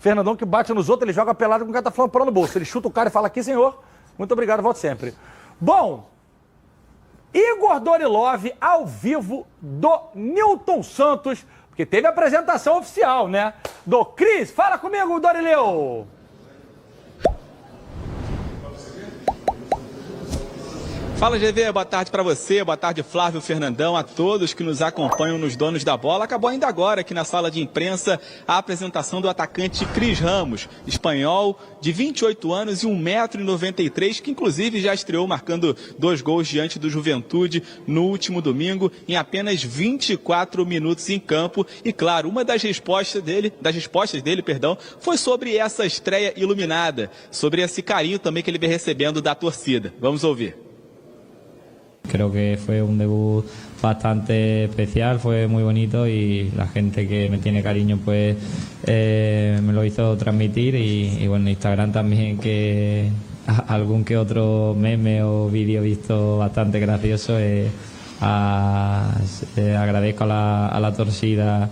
Fernandão que bate nos outros, ele joga pelado com o cara tá falando pão no bolso. Ele chuta o cara e fala, aqui, senhor, muito obrigado, volte sempre. Bom, Igor Dorilov ao vivo do Nilton Santos, porque teve a apresentação oficial, né? Do Cris. Fala comigo, Dorileu! Fala, GV, boa tarde para você, boa tarde, Flávio, Fernandão, a todos que nos acompanham nos Donos da Bola. Acabou ainda agora aqui na sala de imprensa a apresentação do atacante Cris Ramos, espanhol de 28 anos e 1,93 m, que inclusive já estreou marcando 2 gols diante do Juventude no último domingo, em apenas 24 minutos em campo. E claro, uma das respostas dele, foi sobre essa estreia iluminada, sobre esse carinho também que ele vem recebendo da torcida. Vamos ouvir. Creo que fue un debut bastante especial, fue muy bonito y la gente que me tiene cariño pues me lo hizo transmitir y bueno, Instagram también, que algún que otro meme o vídeo visto bastante gracioso. Agradezco a la torcida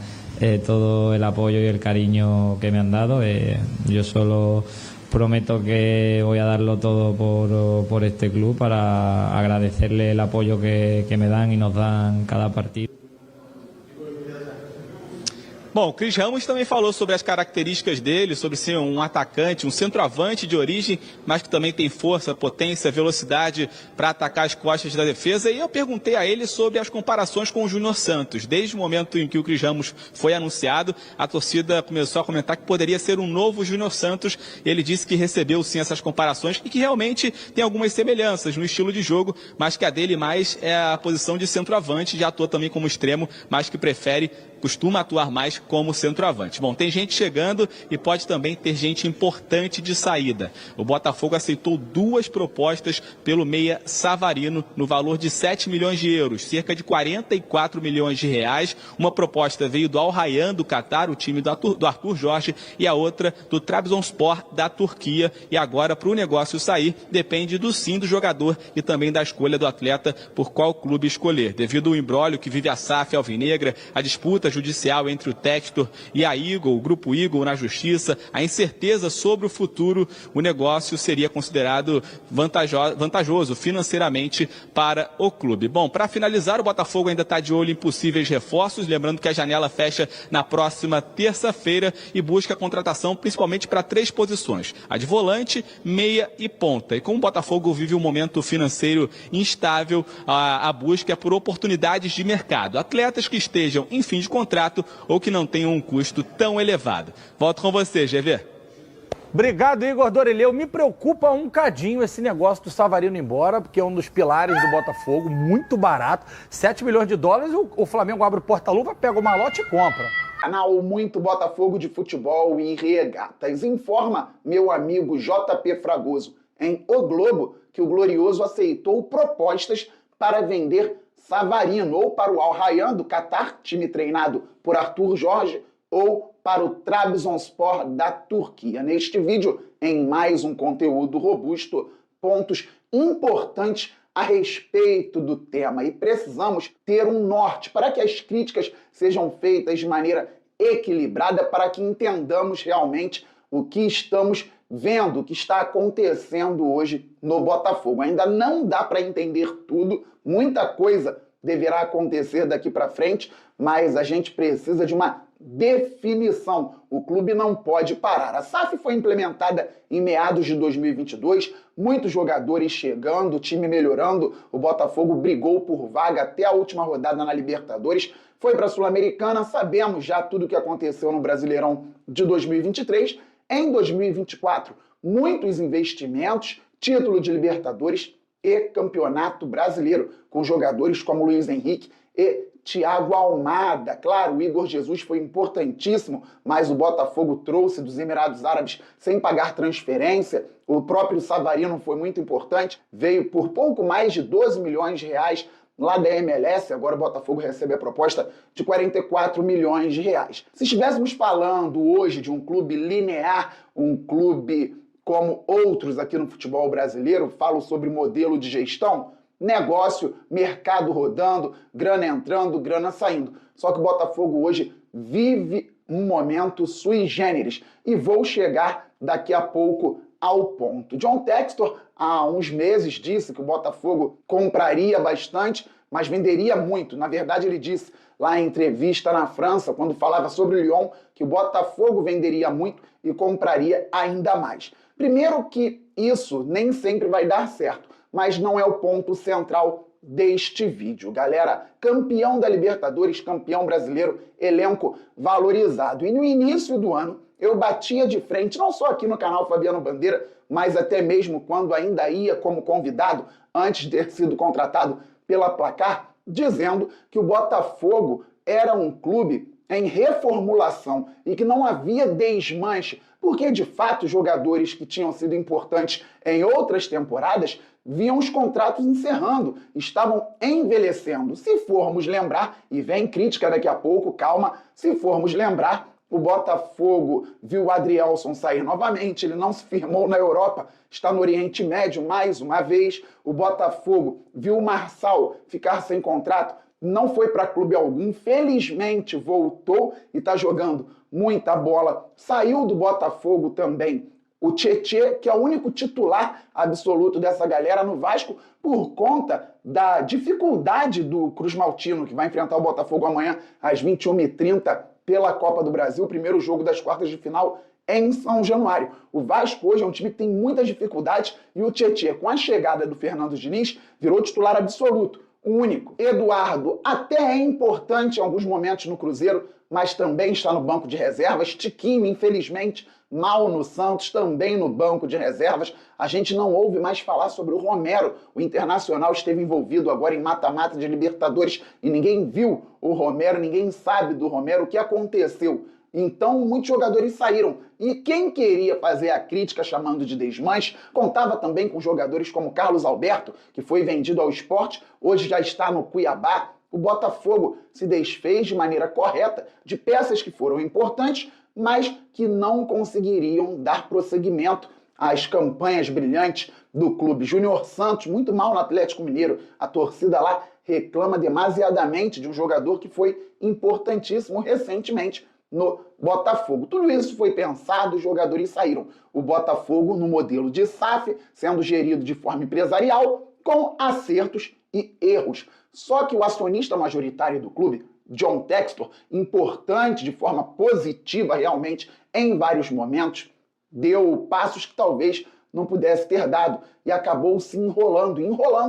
todo el apoyo y el cariño que me han dado. Yo solo prometo que voy a darlo todo por este club para agradecerle el apoyo que me dan y nos dan cada partido. Bom, o Cris Ramos também falou sobre as características dele, sobre ser um atacante, um centroavante de origem, mas que também tem força, potência, velocidade para atacar as costas da defesa. E eu perguntei a ele sobre as comparações com o Júnior Santos. Desde o momento em que o Cris Ramos foi anunciado, a torcida começou a comentar que poderia ser um novo Júnior Santos. Ele disse que recebeu sim essas comparações e que realmente tem algumas semelhanças no estilo de jogo, mas que a dele mais é a posição de centroavante, já atua também como extremo, mas que costuma atuar mais como centroavante. Bom, tem gente chegando e pode também ter gente importante de saída. O Botafogo aceitou 2 propostas pelo meia Savarino no valor de 7 milhões de euros, cerca de 44 milhões de reais. Uma proposta veio do Al Rayyan do Catar, o time do Arthur Jorge, e a outra do Trabzonspor da Turquia. E agora, para o negócio sair, depende do sim do jogador e também da escolha do atleta por qual clube escolher. Devido ao imbróglio que vive a SAF alvinegra, a disputa judicial entre o Textor e a Eagle, o grupo Eagle na justiça, a incerteza sobre o futuro, o negócio seria considerado vantajoso financeiramente para o clube. Bom, para finalizar, o Botafogo ainda está de olho em possíveis reforços, lembrando que a janela fecha na próxima terça-feira e busca a contratação principalmente para 3 posições, a de volante, meia e ponta. E como o Botafogo vive um momento financeiro instável, a busca é por oportunidades de mercado, atletas que estejam em fim de contrato ou que não tenham um custo tão elevado. Volto com você, GV. Obrigado, Igor Dorileu. Me preocupa um cadinho esse negócio do Savarino embora, porque é um dos pilares do Botafogo, muito barato. 7 milhões de dólares, o Flamengo abre o porta-luva, pega o malote e compra. Canal Muito Botafogo de Futebol e Regatas informa meu amigo JP Fragoso em O Globo que o Glorioso aceitou propostas para vender Savarino ou para o Al Rayyan do Catar, time treinado por Arthur Jorge, ou para o Trabzonspor da Turquia. Neste vídeo, em mais um conteúdo robusto, pontos importantes a respeito do tema. E precisamos ter um norte para que as críticas sejam feitas de maneira equilibrada, para que entendamos realmente o que estamos vendo, o que está acontecendo hoje no Botafogo. Ainda não dá para entender tudo, muita coisa deverá acontecer daqui para frente, mas a gente precisa de uma definição. O clube não pode parar. A SAF foi implementada em meados de 2022, muitos jogadores chegando, o time melhorando, o Botafogo brigou por vaga até a última rodada na Libertadores, foi para a Sul-Americana, sabemos já tudo o que aconteceu no Brasileirão de 2023. Em 2024, muitos investimentos, título de Libertadores e Campeonato Brasileiro, com jogadores como Luiz Henrique e Thiago Almada. Claro, o Igor Jesus foi importantíssimo, mas o Botafogo trouxe dos Emirados Árabes sem pagar transferência. O próprio Savarino foi muito importante, veio por pouco mais de 12 milhões de reais lá da MLS, agora o Botafogo recebe a proposta de 44 milhões de reais. Se estivéssemos falando hoje de um clube linear, um clube como outros aqui no futebol brasileiro, falo sobre modelo de gestão, negócio, mercado rodando, grana entrando, grana saindo. Só que o Botafogo hoje vive um momento sui generis. E vou chegar daqui a pouco ao ponto. John Textor, há uns meses, disse que o Botafogo compraria bastante, mas venderia muito. Na verdade, ele disse lá em entrevista na França, quando falava sobre o Lyon, que o Botafogo venderia muito e compraria ainda mais. Primeiro que isso nem sempre vai dar certo, mas não é o ponto central deste vídeo. Galera, campeão da Libertadores, campeão brasileiro, elenco valorizado. E no início do ano, eu batia de frente, não só aqui no canal Fabiano Bandeira, mas até mesmo quando ainda ia como convidado, antes de ter sido contratado pela Placar, dizendo que o Botafogo era um clube em reformulação e que não havia desmanche, porque de fato jogadores que tinham sido importantes em outras temporadas viam os contratos encerrando, estavam envelhecendo. Se formos lembrar, e vem crítica daqui a pouco, calma, se formos lembrar, o Botafogo viu o Adrielson sair novamente, ele não se firmou na Europa, está no Oriente Médio mais uma vez. O Botafogo viu o Marçal ficar sem contrato, não foi para clube algum, felizmente voltou e está jogando muita bola. Saiu do Botafogo também o Tietê, que é o único titular absoluto dessa galera no Vasco, por conta da dificuldade do Cruz Maltino, que vai enfrentar o Botafogo amanhã às 21h30 pela Copa do Brasil, o primeiro jogo das quartas de final em São Januário. O Vasco hoje é um time que tem muitas dificuldades e o Tietê, com a chegada do Fernando Diniz, virou titular absoluto, único. Eduardo até é importante em alguns momentos no Cruzeiro, mas também está no banco de reservas. Tiquinho, infelizmente, mal no Santos, também no banco de reservas. A gente não ouve mais falar sobre o Romero. O Internacional esteve envolvido agora em mata-mata de Libertadores e ninguém viu o Romero, ninguém sabe do Romero, o que aconteceu. Então, muitos jogadores saíram. E quem queria fazer a crítica chamando de desmanche, contava também com jogadores como Carlos Alberto, que foi vendido ao Sport, hoje já está no Cuiabá. O Botafogo se desfez de maneira correta de peças que foram importantes, mas que não conseguiriam dar prosseguimento às campanhas brilhantes do clube. Júnior Santos, muito mal no Atlético Mineiro. A torcida lá reclama demasiadamente de um jogador que foi importantíssimo recentemente no Botafogo. Tudo isso foi pensado, os jogadores saíram. O Botafogo no modelo de SAF, sendo gerido de forma empresarial, com acertos e erros. Só que o acionista majoritário do clube, John Textor, importante de forma positiva realmente em vários momentos, deu passos que talvez não pudesse ter dado e acabou se enrolando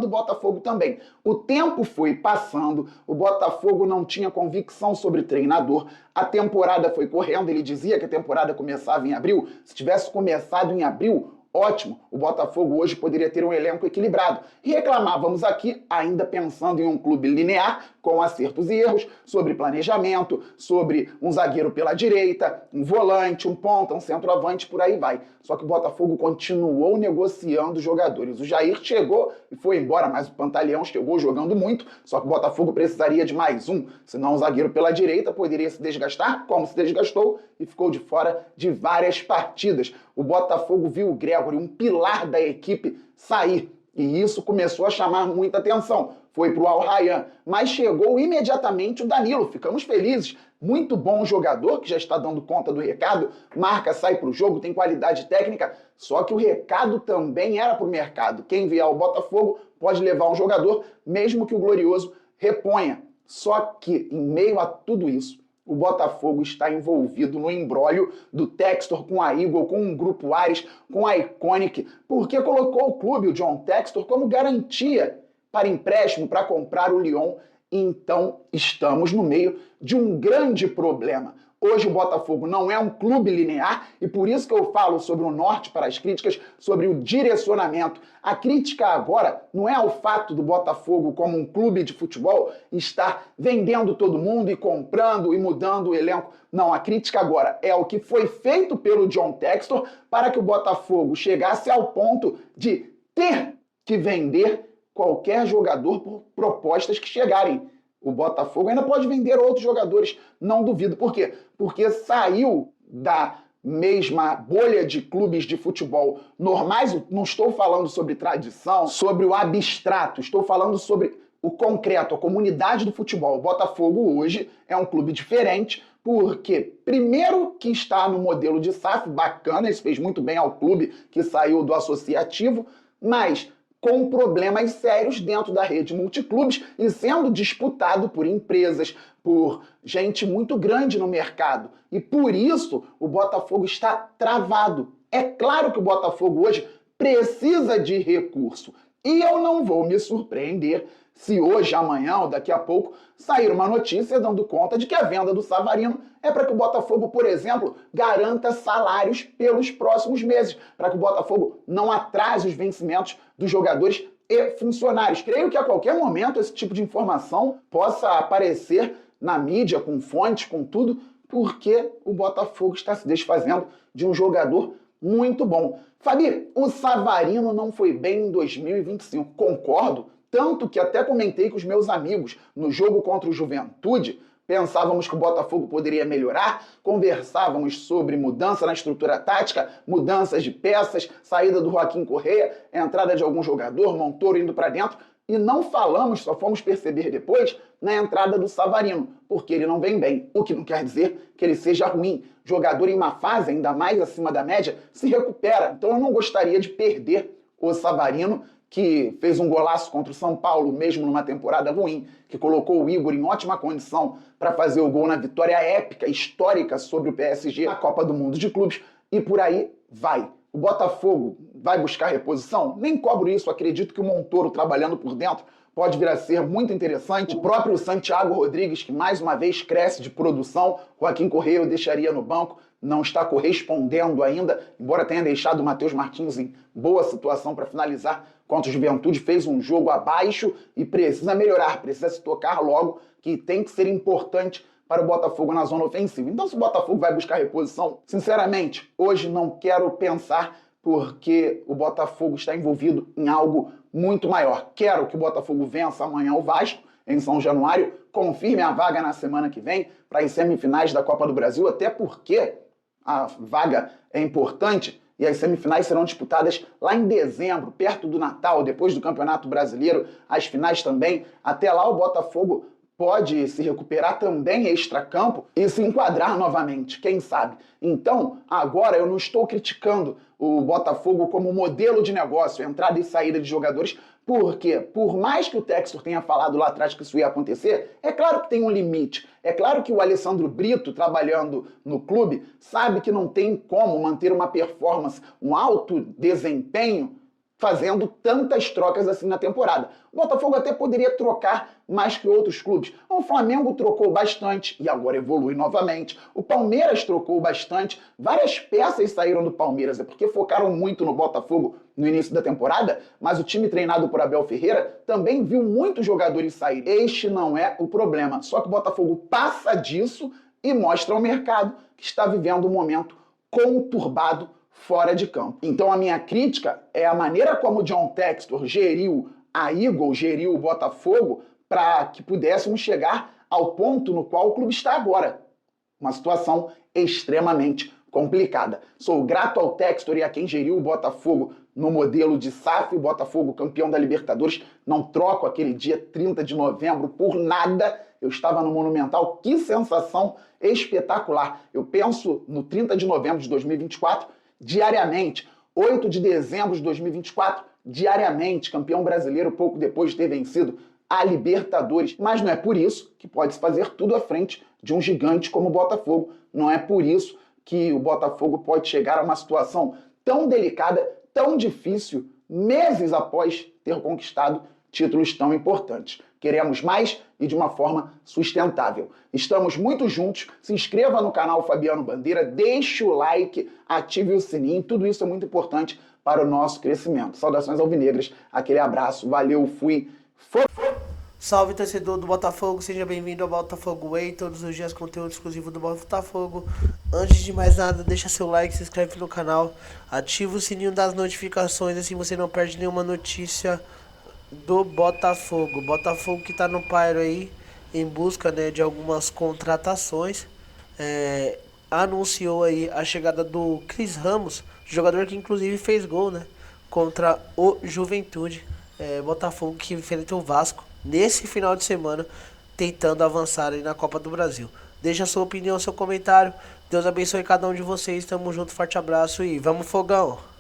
o Botafogo também. O tempo foi passando, o Botafogo não tinha convicção sobre treinador, a temporada foi correndo, ele dizia que a temporada começava em abril, se tivesse começado em abril, ótimo, o Botafogo hoje poderia ter um elenco equilibrado. E reclamávamos aqui, ainda pensando em um clube linear, com acertos e erros, sobre planejamento, sobre um zagueiro pela direita, um volante, um ponta, um centroavante, por aí vai. Só que o Botafogo continuou negociando jogadores. O Jair chegou e foi embora, mas o Pantaleão chegou jogando muito, só que o Botafogo precisaria de mais um, senão o zagueiro pela direita poderia se desgastar, como se desgastou, e ficou de fora de várias partidas. O Botafogo viu o Gregory, um pilar da equipe, sair. E isso começou a chamar muita atenção. Foi para o Al Rayyan, mas chegou imediatamente o Danilo. Ficamos felizes. Muito bom jogador, que já está dando conta do recado. Marca, sai para o jogo, tem qualidade técnica. Só que o recado também era para o mercado. Quem vier ao Botafogo pode levar um jogador, mesmo que o Glorioso reponha. Só que, em meio a tudo isso, o Botafogo está envolvido no imbróglio do Textor com a Eagle, com o Grupo Ares, com a Iconic, porque colocou o clube, o John Textor, como garantia para empréstimo, para comprar o Lyon. Então, estamos no meio de um grande problema. Hoje o Botafogo não é um clube linear e por isso que eu falo sobre o norte para as críticas, sobre o direcionamento. A crítica agora não é ao fato do Botafogo como um clube de futebol estar vendendo todo mundo e comprando e mudando o elenco. Não, a crítica agora é o que foi feito pelo John Textor para que o Botafogo chegasse ao ponto de ter que vender qualquer jogador por propostas que chegarem. O Botafogo ainda pode vender outros jogadores, não duvido. Por quê? Porque saiu da mesma bolha de clubes de futebol normais. Não estou falando sobre tradição, sobre o abstrato. Estou falando sobre o concreto, a comunidade do futebol. O Botafogo hoje é um clube diferente, porque primeiro que está no modelo de SAF, bacana, isso fez muito bem ao clube que saiu do associativo, mas com problemas sérios dentro da rede multiclubes e sendo disputado por empresas, por gente muito grande no mercado. E por isso o Botafogo está travado. É claro que o Botafogo hoje precisa de recurso. E eu não vou me surpreender se hoje, amanhã ou daqui a pouco sair uma notícia dando conta de que a venda do Savarino é para que o Botafogo, por exemplo, garanta salários pelos próximos meses, para que o Botafogo não atrase os vencimentos dos jogadores e funcionários. Creio que a qualquer momento esse tipo de informação possa aparecer na mídia, com fontes, com tudo, porque o Botafogo está se desfazendo de um jogador muito bom. Fabi, o Savarino não foi bem em 2025, concordo, tanto que até comentei com os meus amigos no jogo contra o Juventude. Pensávamos que o Botafogo poderia melhorar, conversávamos sobre mudança na estrutura tática, mudanças de peças, saída do Joaquim Correa, entrada de algum jogador, Montoro indo para dentro, e não falamos, só fomos perceber depois, na entrada do Savarino, porque ele não vem bem, o que não quer dizer que ele seja ruim. Jogador em uma fase, ainda mais acima da média, se recupera, então eu não gostaria de perder o Savarino, que fez um golaço contra o São Paulo, mesmo numa temporada ruim, que colocou o Igor em ótima condição para fazer o gol na vitória épica, histórica sobre o PSG, na Copa do Mundo de Clubes, e por aí vai. O Botafogo vai buscar reposição? Nem cobro isso, acredito que o Montoro trabalhando por dentro pode vir a ser muito interessante. O próprio Santiago Rodrigues, que mais uma vez cresce de produção, Joaquim Correa eu deixaria no banco, não está correspondendo ainda, embora tenha deixado o Matheus Martins em boa situação para finalizar contra o Juventude, fez um jogo abaixo e precisa melhorar, precisa se tocar logo, que tem que ser importante para o Botafogo na zona ofensiva. Então, se o Botafogo vai buscar reposição, sinceramente, hoje não quero pensar, porque o Botafogo está envolvido em algo muito maior. Quero que o Botafogo vença amanhã o Vasco, em São Januário, confirme a vaga na semana que vem para as semifinais da Copa do Brasil, até porque a vaga é importante e as semifinais serão disputadas lá em dezembro, perto do Natal, depois do Campeonato Brasileiro, as finais também. Até lá o Botafogo pode se recuperar também extracampo e se enquadrar novamente, quem sabe. Então, agora eu não estou criticando o Botafogo como modelo de negócio, entrada e saída de jogadores, porque, por mais que o Textor tenha falado lá atrás que isso ia acontecer, é claro que tem um limite. É claro que o Alessandro Brito, trabalhando no clube, sabe que não tem como manter uma performance, um alto desempenho, fazendo tantas trocas assim na temporada. O Botafogo até poderia trocar mais que outros clubes. O Flamengo trocou bastante e agora evolui novamente. O Palmeiras trocou bastante. Várias peças saíram do Palmeiras, é porque focaram muito no Botafogo no início da temporada, mas o time treinado por Abel Ferreira também viu muitos jogadores sair. Este não é o problema. Só que o Botafogo passa disso e mostra ao mercado que está vivendo um momento conturbado fora de campo. Então a minha crítica é a maneira como o John Textor geriu a Eagle, geriu o Botafogo, para que pudéssemos chegar ao ponto no qual o clube está agora. Uma situação extremamente complicada. Sou grato ao Textor e a quem geriu o Botafogo no modelo de SAF, o Botafogo campeão da Libertadores. Não troco aquele dia 30 de novembro por nada. Eu estava no Monumental, que sensação espetacular. Eu penso no 30 de novembro de 2024 diariamente, 8 de dezembro de 2024 diariamente, campeão brasileiro pouco depois de ter vencido a Libertadores. Mas não é por isso que pode-se fazer tudo à frente de um gigante como o Botafogo. Não é por isso que o Botafogo pode chegar a uma situação tão delicada, tão difícil, meses após ter conquistado títulos tão importantes. Queremos mais e de uma forma sustentável. Estamos muito juntos. Se inscreva no canal Fabiano Bandeira, deixe o like, ative o sininho. Tudo isso é muito importante para o nosso crescimento. Saudações alvinegras. Aquele abraço. Valeu, fui. Salve, torcedor do Botafogo. Seja bem-vindo ao Botafogo Way. Todos os dias conteúdo exclusivo do Botafogo. Antes de mais nada, deixa seu like, se inscreve no canal, ativa o sininho das notificações, assim você não perde nenhuma notícia do Botafogo. Botafogo que tá no pairo aí em busca, né, de algumas contratações. Anunciou aí a chegada do Cris Ramos, jogador que inclusive fez gol, né, contra o Juventude. Botafogo que enfrenta o Vasco nesse final de semana, tentando avançar aí na Copa do Brasil. Deixa a sua opinião, seu comentário. Deus abençoe cada um de vocês. Tamo junto, forte abraço e vamos, Fogão!